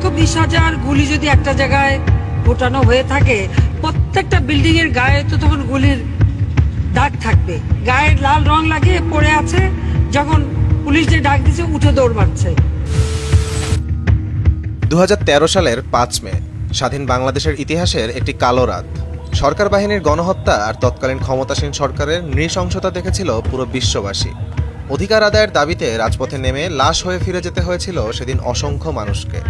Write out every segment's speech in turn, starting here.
20,000 গুলি যদি একটা জায়গায় ফোটানো হয়ে থাকে, প্রত্যেকটা বিল্ডিং এর গায়ে তো তখন গুলির দাগ থাকবে। গায়ের লাল রং লাগিয়ে পড়ে আছে, যখন পুলিশ যে ডাক দিচ্ছে উঠে দৌড় মারছে। 2013 সালের 5 মে স্বাধীন বাংলাদেশের ইতিহাসের একটি কালো রাত। সরকার বাহিনীর গণহত্যা আর তৎকালীন ক্ষমতাসীন সরকারের নৃশংসতা দেখেছিল পুরো বিশ্ববাসী। অধিকার আদায়ের দাবিতে রাজপথে নেমে লাশ হয়ে ফিরে যেতে হয়েছিল সেদিন অসংখ্য মানুষকে।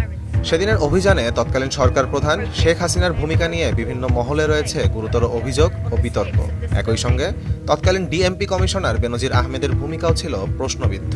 সেদিনের অভিযানে তৎকালীন সরকার প্রধান শেখ হাসিনার ভূমিকা নিয়ে বিভিন্ন মহলে রয়েছে গুরুতর অভিযোগ ও বিতর্ক। একই সঙ্গে তৎকালীন ডিএমপি কমিশনার বেনজির আহমেদের ভূমিকাও ছিল প্রশ্নবিদ্ধ।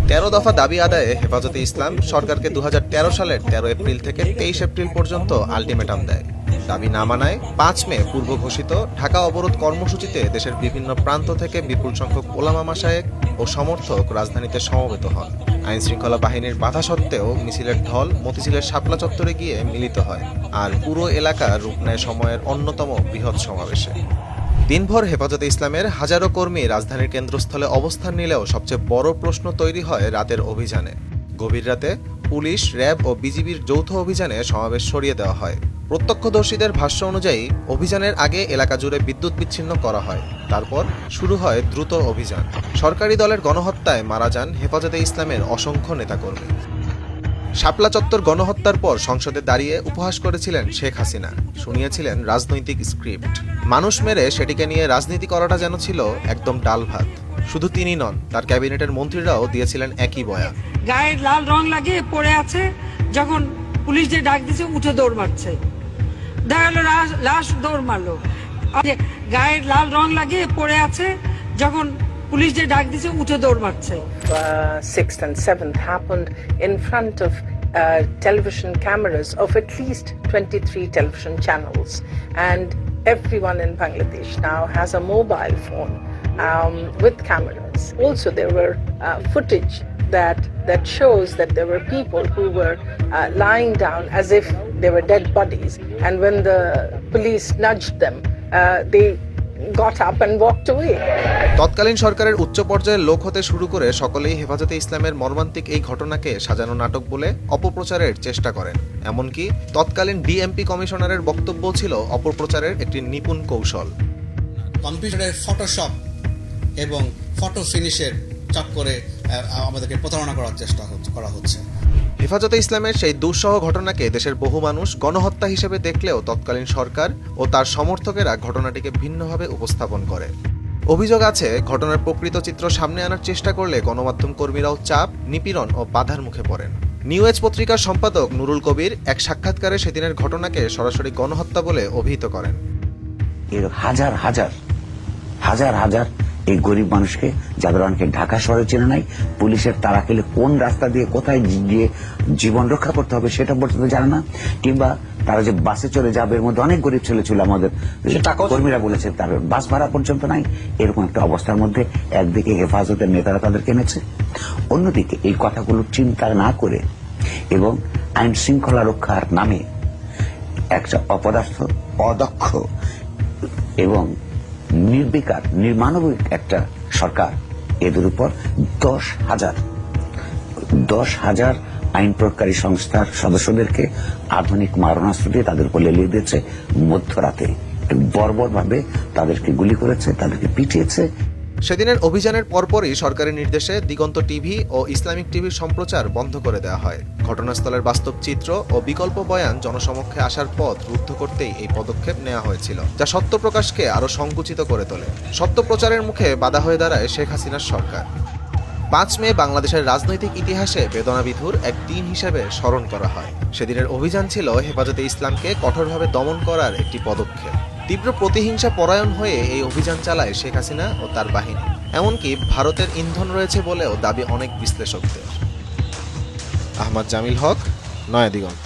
13 দফা দাবি আদায়ে হেফাজতে ইসলাম সরকারকে 2013 সালের 13 এপ্রিল থেকে 23 এপ্রিল পর্যন্ত আলটিমেটাম দেয়। দাবি না মানায় 5 মে পূর্ব ঘোষিত ঢাকা অবরোধ কর্মসূচিতে দেশের বিভিন্ন প্রান্ত থেকে বিপুল সংখ্যক ওলামা মাশায়েখ ও সমর্থক রাজধানীতে সমবেত হন। আইন শৃঙ্খলা বাহিনীর বাধা সত্ত্বেও মিছিলের ঢল মতিঝিলের শাপলা চত্বরে গিয়ে মিলিত হয়, আর পুরো এলাকা রূপ নেয় সময়ের অন্যতম বৃহৎ সমাবেশে। দিনভর হেফাজতে ইসলামের হাজারো কর্মী রাজধানীর কেন্দ্রস্থলে অবস্থান নিলেও সবচেয়ে বড় প্রশ্ন তৈরি হয় রাতের অভিযানে। গভীর রাতে পুলিশ, র্যাব ও বিজিবির যৌথ অভিযানে সমাবেশ সরিয়ে দেওয়া হয়। প্রত্যক্ষদর্শীদের ভাষ্য অনুযায়ী অভিযানের আগে এলাকা জুড়ে বিদ্যুৎ বিচ্ছিন্ন করা হয়। তারপর শুরু হয় দ্রুত অভিযান। সরকারি দলের গণহত্যায় মারা যান হেফাজতে ইসলামের অসংখ্য নেতাকর্মী। শাপলা চত্বর গণহত্যার পর সংসদে দাঁড়িয়ে উপহাস করেছিলেন শেখ হাসিনা, শুনিয়েছিলেন রাজনৈতিক স্ক্রিপ্ট। মানুষ মেরে সেটিকে নিয়ে রাজনীতি করাটা যেন ছিল একদম ডাল ভাত। শুধু তিনি নন, তার ক্যাবিনেটের মন্ত্রীরাও দিয়েছিলেন একই বয়ান। গায়ের লাল রং লাগিয়ে পড়ে আছে, যখন পুলিশ যে ডাক দিচ্ছে উঠে দৌড় মারছে। দেখা গেল লাশ দৌড় মারলো। গায়ের লাল রং লাগিয়ে পড়ে আছে, যখন পুলিশ যে ডাক দিচ্ছে উঠে দৌড় মারছে। 6th and 7th happened in front of television cameras of at least 23 television channels, and everyone in Bangladesh now has a mobile phone with cameras. Also, there were footage that shows that there were people who were lying down as if they were dead bodies, and when the police nudged them, they got up and walked away. তৎকালীন সরকারের উচ্চ পর্যায়ের লোক হতে শুরু করে সকলেই হেফাজতে ইসলামের মর্মান্তিক এই ঘটনাকে সাজানো নাটক বলে অপপ্রচারের চেষ্টা করেন। এমনকি তৎকালীন ডিএমপি কমিশনারের বক্তব্য ছিল অপপ্রচারের একটি নিপুণ কৌশল। কম্পিউটারের ফটোশপ এবং ফটো ফিনিশের চক্করে আমাদেরকে প্রতারণা করার চেষ্টা করা হচ্ছে। হেফাজতে ইসলামের সেই দুঃসহ ঘটনাকে দেশের বহু মানুষ গণহত্যা হিসেবে দেখলেও তৎকালীন সরকার ও তার সমর্থকেরা ঘটনাটিকে ভিন্নভাবে উপস্থাপন করে। অভিযোগ আছে, ঘটনার প্রকৃত চিত্র সামনে আনার চেষ্টা করলে গণমাধ্যম কর্মীরাও চাপ, নিপীড়ন ও বাধার মুখে পড়েন। নিউ এজ পত্রিকার সম্পাদক নুরুল কবির এক সাক্ষাৎকারে সেদিনের ঘটনাকে সরাসরি গণহত্যা বলে অভিহিত করেন। এর হাজার হাজার হাজার হাজার এই গরিব মানুষকে, যাদের অনেকে ঢাকা শহরে চেনে নাই, পুলিশের তারা খেলে কোন রাস্তা দিয়ে কোথায় গিয়ে জীবন রক্ষা করতে হবে সেটা পর্যন্ত জানে না, কিংবা তারা যে বাসে চলে যাবে, এর মধ্যে অনেক গরিব ছেলে ছিল আমাদের কর্মীরা বলেছে তার বাস ভাড়া পর্যন্ত নাই। এরকম একটা অবস্থার মধ্যে একদিকে হেফাজতের নেতারা তাদেরকে এনেছে, অন্যদিকে এই কথাগুলো চিন্তা না করে এবং আইন শৃঙ্খলা রক্ষার নামে একটা অপদার্থ, অদক্ষ এবং নির্বিকার, নির্মানবিক একটা সরকার এদের উপর 10,000 আইন প্রয়োগকারী সংস্থার সদস্যদেরকে আধুনিক মারণাস্ত্র দিয়ে তাদের উপর লেলিয়ে দিয়েছে। মধ্যরাতে বর্বরভাবে তাদেরকে গুলি করেছে, তাদেরকে পিটিয়েছে। সেদিনের অভিযানের পরপরই সরকারি নির্দেশে দিগন্ত টিভি ও ইসলামিক টিভির সম্প্রচার বন্ধ করে দেওয়া হয়। ঘটনাস্থলের বাস্তব চিত্র ও বিকল্প বয়ান জনসমক্ষে আসার পথ রুদ্ধ করতেই এই পদক্ষেপ নেওয়া হয়েছিল, যা সত্য প্রকাশকে আরও সংকুচিত করে তোলে। সত্য প্রচারের মুখে বাধা হয়ে দাঁড়ায় শেখ হাসিনার সরকার। 5 মে বাংলাদেশের রাজনৈতিক ইতিহাসে বেদনাবিধুর এক দিন হিসেবে স্মরণ করা হয়। সেদিনের অভিযান ছিল হেফাজতে ইসলামকে কঠোরভাবে দমন করার একটি পদক্ষেপ। তীব্র প্রতিহিংসা পরায়ণ হয়ে এই অভিযান চালায় শেখ হাসিনা ও তার বাহিনী। এমনকি ভারতের ইন্ধন রয়েছে বলেও দাবি অনেক বিশ্লেষকদের। আহমদ জামিল হক, নয়া দিগন্ত।